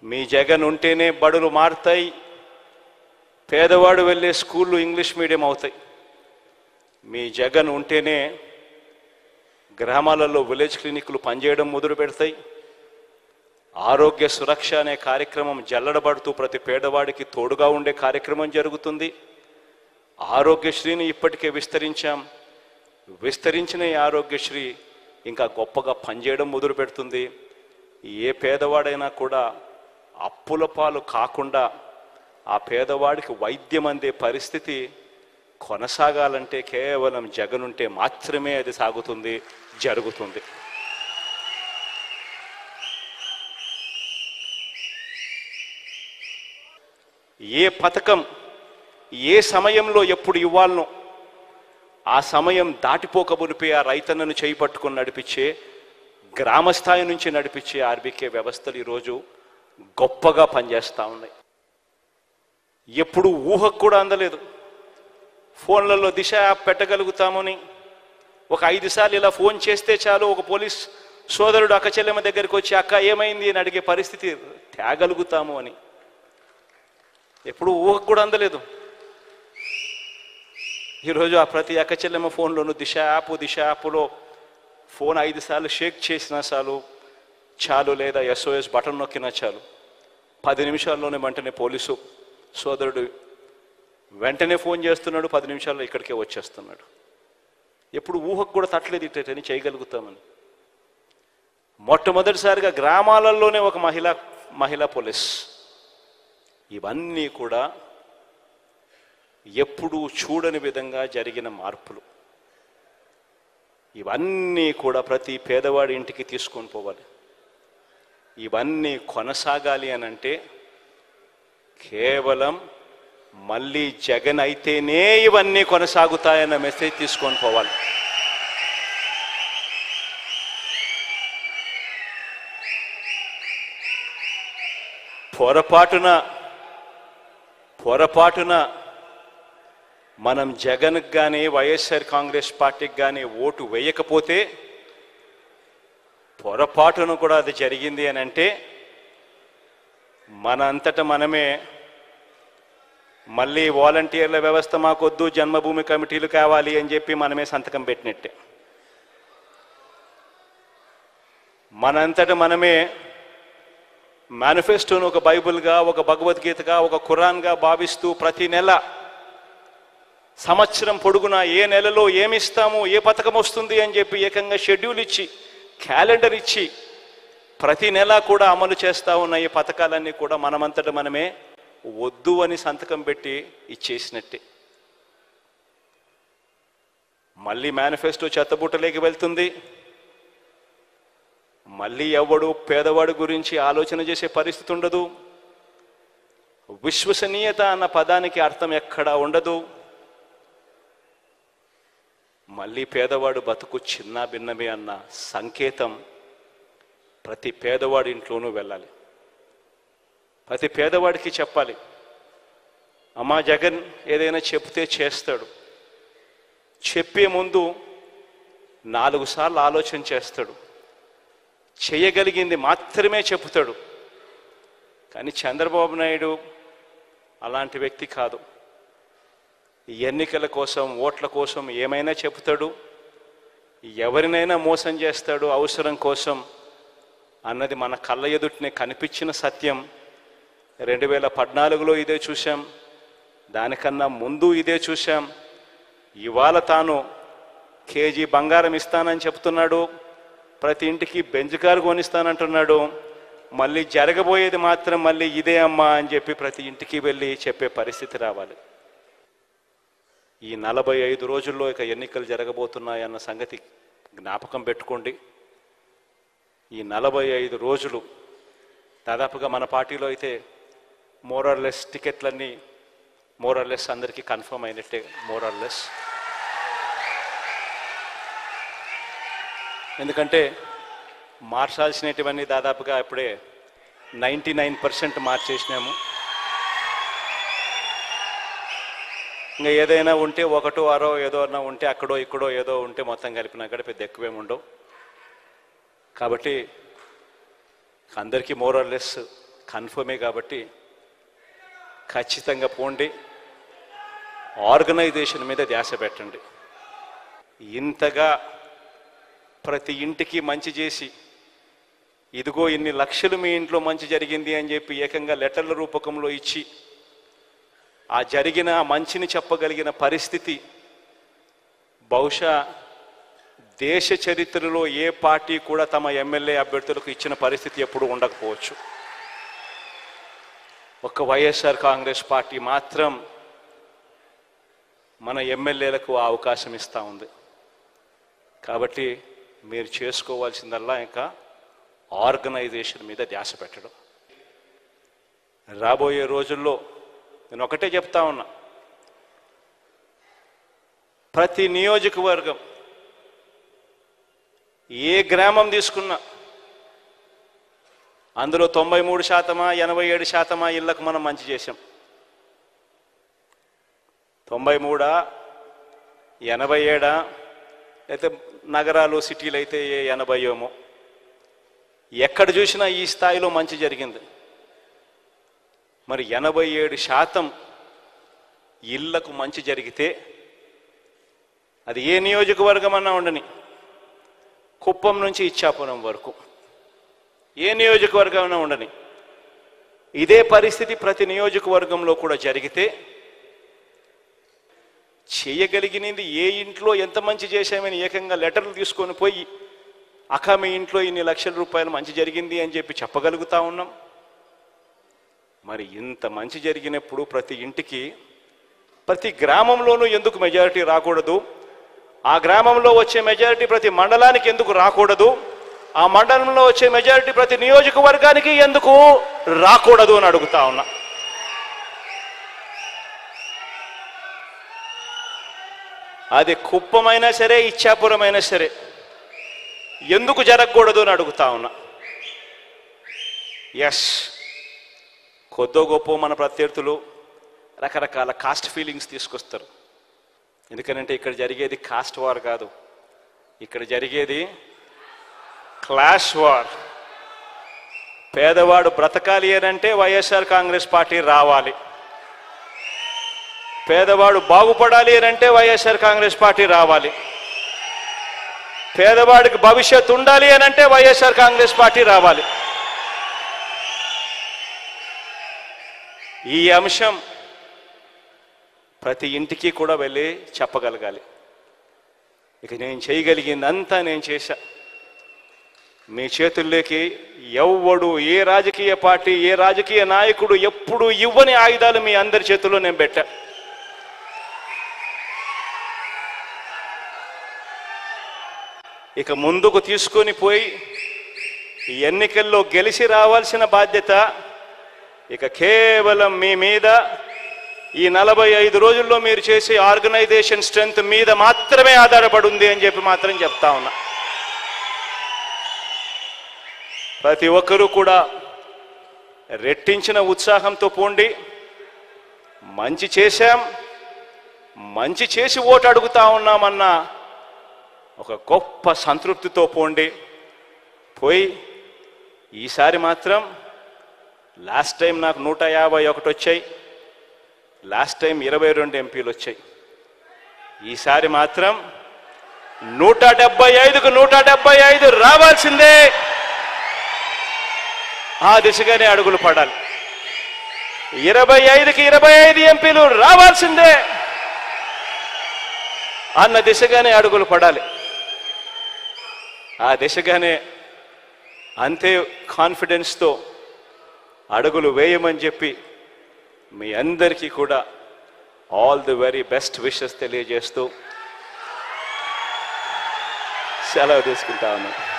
మీ జగన్ ఉంటేనే బడులు మారుతాయి, పేదవాడు వెళ్ళే స్కూళ్ళు ఇంగ్లీష్ మీడియం అవుతాయి. మీ జగన్ ఉంటేనే గ్రామాలలో విలేజ్ క్లినిక్లు పనిచేయడం మొదలు పెడతాయి. ఆరోగ్య సురక్ష అనే కార్యక్రమం జల్లడబడుతూ ప్రతి పేదవాడికి తోడుగా ఉండే కార్యక్రమం జరుగుతుంది. ఆరోగ్యశ్రీని ఇప్పటికే విస్తరించిన ఈ ఆరోగ్యశ్రీ ఇంకా గొప్పగా పనిచేయడం మొదలు పెడుతుంది. ఏ పేదవాడైనా కూడా అప్పుల పాలు కాకుండా ఆ పేదవాడికి వైద్యం అందే పరిస్థితి కొనసాగాలంటే కేవలం జగన్ ఉంటే మాత్రమే అది సాగుతుంది, జరుగుతుంది. ఏ పథకం ఏ సమయంలో ఎప్పుడు ఇవ్వాలనో ఆ సమయం దాటిపోకబునిపై ఆ రైతన్నను చేపట్టుకొని నడిపించే, గ్రామస్థాయి నుంచి నడిపించే ఆర్బీకే వ్యవస్థలు ఈరోజు గొప్పగా పనిచేస్తూ ఉన్నాయి. ఎప్పుడు ఊహకు కూడా అందలేదు. ఫోన్లలో దిశ యాప్ పెట్టగలుగుతామని ఒక 5 సార్లు ఇలా ఫోన్ చేస్తే చాలు ఒక పోలీస్ సోదరుడు అక్క చెల్లెమ్మ దగ్గరికి వచ్చి అక్క ఏమైంది అని అడిగే పరిస్థితి తేగలుగుతాము అని ఎప్పుడు ఊహకు కూడా అందలేదు. ఈరోజు ఆ ప్రతి అక్క చెల్లెమ్మ ఫోన్లోనూ దిశ యాప్లో ఫోన్ 5 సార్లు షేక్ చేసినా చాలు, లేదా SOS బటన్ నొక్కినా చాలు, 10 నిమిషాల్లోనే వెంటనే పోలీసు సోదరుడు వెంటనే ఫోన్ చేస్తున్నాడు, 10 నిమిషాల్లో ఇక్కడికే వచ్చేస్తున్నాడు. ఎప్పుడు ఊహకు కూడా తట్టలేదు ఇట్టని చేయగలుగుతామని. మొట్టమొదటిసారిగా గ్రామాలలోనే ఒక మహిళా పోలీస్. ఇవన్నీ కూడా ఎప్పుడూ చూడని విధంగా జరిగిన మార్పులు. ఇవన్నీ కూడా ప్రతి పేదవాడి ఇంటికి తీసుకొని పోవాలి. ఇవన్నీ కొనసాగాలి అనంటే కేవలం మళ్ళీ జగన్ అయితేనే ఇవన్నీ కొనసాగుతాయన్న మెసేజ్ తీసుకొని పోవాలి. పొరపాటున మనం జగన్కి కానీ వైఎస్ఆర్ కాంగ్రెస్ పార్టీకి కానీ ఓటు వేయకపోతే పొరపాటును కూడా అది జరిగింది అని అంటే మన అంతటా మనమే మళ్ళీ వాలంటీర్ల వ్యవస్థ మాకొద్దు, జన్మభూమి కమిటీలు కావాలి అని చెప్పి మనమే సంతకం పెట్టినట్టే. మనంతటా మనమే మేనిఫెస్టోను ఒక బైబిల్గా, ఒక భగవద్గీతగా, ఒక ఖురాన్గా భావిస్తూ ప్రతి నెల సంవత్సరం పొడుగునా ఏ నెలలో ఏమిస్తాము, ఏ పథకం వస్తుంది అని చెప్పి ఏకంగా షెడ్యూల్ ఇచ్చి, క్యాలెండర్ ఇచ్చి ప్రతి నెల కూడా అమలు చేస్తూ ఉన్న ఈ పథకాలన్నీ కూడా మనమంతటా మనమే వద్దు అని సంతకం పెట్టి ఇచ్చేసినట్టే. మళ్ళీ మేనిఫెస్టో చెత్తబుట్టలేకి వెళ్తుంది. మళ్ళీ ఎవడు పేదవాడి గురించి ఆలోచన చేసే పరిస్థితి ఉండదు. విశ్వసనీయత అన్న పదానికి అర్థం ఎక్కడా ఉండదు. మళ్ళీ పేదవాడు బతుకు చిన్న భిన్నమే అన్న సంకేతం ప్రతి పేదవాడి ఇంట్లోనూ వెళ్ళాలి. ప్రతి పేదవాడికి చెప్పాలి, అమ్మా జగన్ ఏదైనా చెప్తే చేస్తాడు. చెప్పే ముందు 4 సార్లు ఆలోచన చేస్తాడు. చేయగలిగింది మాత్రమే చెబుతాడు. కానీ చంద్రబాబు నాయుడు అలాంటి వ్యక్తి కాదు. ఎన్నికల కోసం, ఓట్ల కోసం ఏమైనా చెబుతాడు, ఎవరినైనా మోసం చేస్తాడు అవసరం కోసం అన్నది మన కళ్ళ ఎదుటనే కనిపించిన సత్యం. 2014లో ఇదే చూశాం, దానికన్నా ముందు ఇదే చూశాం. ఇవాళ తాను కేజీ బంగారం ఇస్తానని చెప్తున్నాడు, ప్రతి ఇంటికి బెంజ్ కారు కొనిస్తానంటున్నాడు. మళ్ళీ జరగబోయేది మాత్రం మళ్ళీ ఇదే అమ్మా అని చెప్పి ప్రతి ఇంటికి వెళ్ళి చెప్పే పరిస్థితి రావాలి. ఈ 45 రోజుల్లో ఇక ఎన్నికలు జరగబోతున్నాయన్న సంగతి జ్ఞాపకం పెట్టుకోండి. ఈ 45 రోజులు దాదాపుగా మన పార్టీలో అయితే మోరల్లెస్ టికెట్లన్నీ మోరల్లెస్ అందరికీ కన్ఫర్మ్ అయినట్టే. మోరల్లెస్ ఎందుకంటే మార్చాల్సినటువన్నీ దాదాపుగా ఇప్పుడే 99% మార్చేసినాము. ఇంకా ఏదైనా ఉంటే 1 6 ఏదో ఉంటే అక్కడో ఇక్కడో ఏదో ఉంటే మొత్తం కలిపినా కూడా పెద్ద ఎక్కువేమి ఉండవు. కాబట్టి అందరికీ మోరల్లెస్ కన్ఫర్మే కాబట్టి ఖచ్చితంగా పోండి, ఆర్గనైజేషన్ మీద ధ్యాస పెట్టండి. ఇంతగా ప్రతి ఇంటికి మంచి చేసి ఇదిగో ఇన్ని లక్షలు మీ ఇంట్లో మంచి జరిగింది అని చెప్పి ఏకంగా లెటర్ల రూపకంలో ఇచ్చి ఆ జరిగిన మంచిని చెప్పగలిగిన పరిస్థితి బహుశా దేశ చరిత్రలో ఏ పార్టీ కూడా తమ ఎమ్మెల్యే అభ్యర్థులకు ఇచ్చిన పరిస్థితి ఎప్పుడూ ఉండకపోవచ్చు. ఒక్క వైఎస్ఆర్ కాంగ్రెస్ పార్టీ మాత్రం మన ఎమ్మెల్యేలకు ఆ అవకాశం ఇస్తూ ఉంది. కాబట్టి మీరు చేసుకోవాల్సిందల్లా ఇంకా ఆర్గనైజేషన్ మీద ధ్యాస పెట్టడం. రాబోయే రోజుల్లో నేను ఒకటే చెప్తా ఉన్నా, ప్రతి నియోజకవర్గం ఏ గ్రామం తీసుకున్నా అందులో 93%, 87% ఇళ్లకు మనం మంచి చేశాం. 93, 87 అయితే నగరాలు సిటీలు అయితే 80 ఎక్కడ చూసినా ఈ స్థాయిలో మంచి జరిగింది. మరి 87% ఇళ్లకు మంచి జరిగితే అది ఏ నియోజకవర్గం అన్నా ఉండని, కుప్పం నుంచి ఇచ్చాపురం వరకు ఏ నియోజకవర్గం అన్నా ఉండని, ఇదే పరిస్థితి ప్రతి నియోజకవర్గంలో కూడా జరిగితే చేయగలిగినది ఏ ఇంట్లో ఎంత మంచి చేశామని ఏకంగా లెటర్లు తీసుకొని పోయి అక్క మీ ఇంట్లో ఇన్ని లక్షల రూపాయలు మంచి జరిగింది అని చెప్పి చెప్పగలుగుతా ఉన్నాం. మరి ఇంత మంచి జరిగినప్పుడు ప్రతి ఇంటికి ప్రతి గ్రామంలోనూ ఎందుకు మెజారిటీ రాకూడదు? ఆ గ్రామంలో వచ్చే మెజారిటీ ప్రతి మండలానికి ఎందుకు రాకూడదు? ఆ మండలంలో వచ్చే మెజారిటీ ప్రతి నియోజకవర్గానికి ఎందుకు రాకూడదు అని అడుగుతా ఉన్నా. అది కుప్పమైనా సరే, ఇచ్చాపురమైనా సరే ఎందుకు జరగకూడదు అని అడుగుతా ఉన్నా. ఎస్, కొద్దో గొప్ప మన ప్రత్యర్థులు రకరకాల కాస్ట్ ఫీలింగ్స్ తీసుకొస్తారు. ఎందుకనంటే ఇక్కడ జరిగేది కాస్ట్ వార్ కాదు, ఇక్కడ జరిగేది క్లాష్ వార్. పేదవాడు బ్రతకాలి అనంటే వైఎస్ఆర్ కాంగ్రెస్ పార్టీ రావాలి, పేదవాడు బాగుపడాలి అనంటే వైఎస్ఆర్ కాంగ్రెస్ పార్టీ రావాలి, పేదవాడికి భవిష్యత్తు ఉండాలి అనంటే వైఎస్ఆర్ కాంగ్రెస్ పార్టీ రావాలి. ఈ అంశం ప్రతి ఇంటికి కూడా వెళ్ళి చెప్పగలగాలి. ఇక నేను చేయగలిగిందంతా నేను చేశా. మీ చేతుల్లోకి ఎవ్వడు, ఏ రాజకీయ పార్టీ, ఏ రాజకీయ నాయకుడు ఎప్పుడు ఇవ్వని ఆయుధాలు మీ అందరి చేతుల్లో నేను పెట్టా. ఇక ముందుకు తీసుకొని పోయి ఈ ఎన్నికల్లో గెలిచి రావాల్సిన బాధ్యత ఇక కేవలం మీ మీద, ఈ 45 రోజుల్లో మీరు చేసే ఆర్గనైజేషన్ స్ట్రెంగ్త్ మీద మాత్రమే ఆధారపడి ఉంది అని చెప్పి మాత్రం చెప్తా ఉన్నా. ప్రతి ఒక్కరూ కూడా రెట్టించిన ఉత్సాహంతో పోండి. మంచి చేశాం, మంచి చేసి ఓటు అడుగుతా ఉన్నామన్న ఒక గొప్ప సంతృప్తితో పోండి. పోయి ఈసారి మాత్రం లాస్ట్ టైం నాకు 151 వచ్చాయి, లాస్ట్ టైం 22 ఎంపీలు వచ్చాయి. ఈసారి మాత్రం 175కు 175 రావాల్సిందే. ఆ దిశగానే అడుగులు పడాలి. 25కి 25 ఎంపీలు రావాల్సిందే అన్న దిశగానే అడుగులు పడాలి. ఆ దిశగానే అంతే కాన్ఫిడెన్స్తో అడుగులు వేయమని చెప్పి మీ అందరికీ కూడా all the very best wishes తెలియజేస్తూ సెలవు తీసుకుంటా ఉన్నాను.